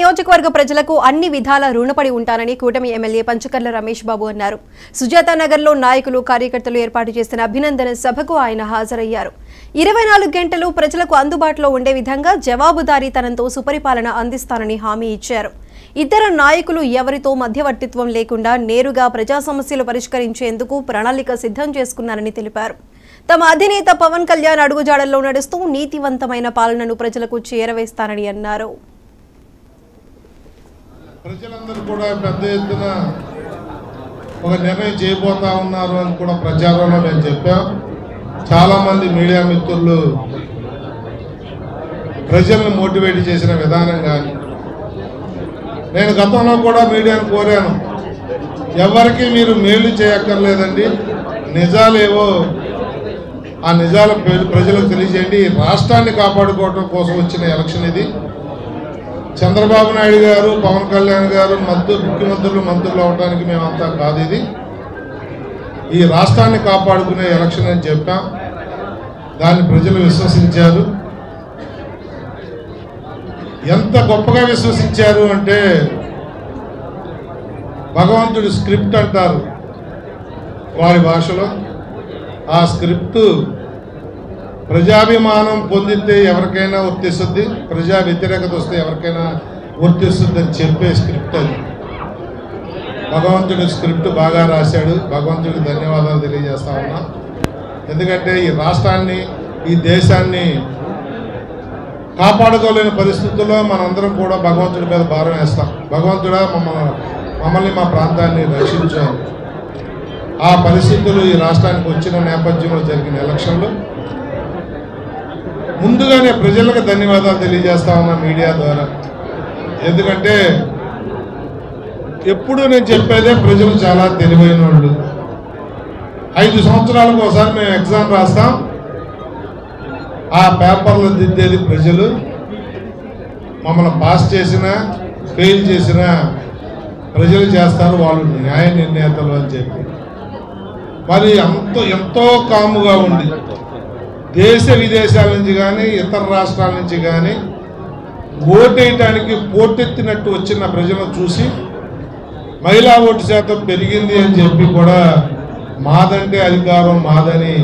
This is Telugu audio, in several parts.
నియోజకవర్గ ప్రజలకు అన్ని విధాల రుణపడి ఉంటానని కూటమి ఎమ్మెల్యే పంచకర్ల రమేష్ బాబు అన్నారు. సుజాత నగర్లో నాయకులు కార్యకర్తలు ఏర్పాటు చేసిన అభినందన సభకు ఆయన హాజరయ్యారు. 24 గంటలు ప్రజలకు అందుబాటులో ఉండే విధంగా జవాబుదారీతనంతో సుపరిపాలన అందిస్తానని హామీ ఇచ్చారు. ఇద్దరు నాయకులు ఎవరితో మధ్యవర్తిత్వం లేకుండా నేరుగా ప్రజా సమస్యలు పరిష్కరించేందుకు ప్రణాళిక సిద్ధం చేసుకున్నారని తెలిపారు. తమ అధినేత పవన్ కళ్యాణ్ అడుగుజాడల్లో నడుస్తూ నీతివంతమైన పాలనను ప్రజలకు చేరవేస్తానని అన్నారు. ప్రజలందరూ కూడా పెద్ద ఎత్తున ఒక నిర్ణయం చేయబోతా ఉన్నారు అని కూడా ప్రచారంలో నేను చెప్పాం. చాలామంది మీడియా మిత్రులు ప్రజలను మోటివేట్ చేసిన విధానం కానీ నేను గతంలో కూడా మీడియాను కోరాను, ఎవరికి మీరు మేలు చేయక్కర్లేదండి, నిజాలేవో ఆ నిజాలు ప్రజలకు తెలియజేయండి. రాష్ట్రాన్ని కాపాడుకోవడం కోసం వచ్చిన ఎలక్షన్ ఇది. చంద్రబాబు నాయుడు గారు, పవన్ కళ్యాణ్ గారు ముఖ్యమంత్రులు మంత్రులు అవడానికి మేమంతా కాదు. ఇది ఈ రాష్ట్రాన్ని కాపాడుకునే ఎలక్షన్ అని చెప్పాం. దాన్ని ప్రజలు విశ్వసించారు. ఎంత గొప్పగా విశ్వసించారు అంటే భగవంతుడి స్క్రిప్ట్ అంటారు వారి భాషలో. ఆ స్క్రిప్ట్ ప్రజాభిమానం పొందితే ఎవరికైనా వర్తిస్తుంది, ప్రజా వ్యతిరేకత వస్తే ఎవరికైనా వర్తిస్తుంది అని చెప్పే స్క్రిప్ట్ అది. భగవంతుడి స్క్రిప్ట్ బాగా రాశాడు. భగవంతుడికి ధన్యవాదాలు తెలియజేస్తా ఉన్నా. ఎందుకంటే ఈ రాష్ట్రాన్ని, ఈ దేశాన్ని కాపాడుకోలేని పరిస్థితుల్లో మనందరం కూడా భగవంతుడి మీద భారం వేస్తాం. భగవంతుడా మమ్మల్ని మా ప్రాంతాన్ని రక్షించాం. ఆ పరిస్థితులు ఈ రాష్ట్రానికి వచ్చిన నేపథ్యంలో జరిగిన ఎలక్షన్లో ముందుగానే ప్రజలకు ధన్యవాదాలు తెలియజేస్తా ఉన్నా మీడియా ద్వారా. ఎందుకంటే ఎప్పుడు నేను చెప్పేదే ప్రజలు చాలా తెలివైన వాళ్ళు. 5 సంవత్సరాలకు ఒకసారి మేము ఎగ్జామ్ రాస్తాం, ఆ పేపర్లు దిద్దేది ప్రజలు. మమ్మల్ని పాస్ చేసినా ఫెయిల్ చేసినా ప్రజలు చేస్తారు, వాళ్ళు న్యాయ నిర్ణేతలు అని చెప్పి. మరి ఎంతో కాముగా ఉంది దేశ విదేశాల నుంచి కానీ ఇతర రాష్ట్రాల నుంచి కానీ ఓటేయటానికి పోటెత్తినట్టు వచ్చిన ప్రజలను చూసి మహిళా ఓటు శాతం పెరిగింది అని చెప్పి కూడా మాదంటే అధికారం మాదని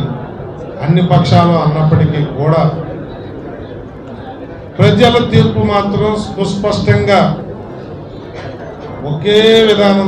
అన్ని పక్షాలు అన్నప్పటికీ కూడా ప్రజల తీర్పు మాత్రం సుస్పష్టంగా ఒకే విధానం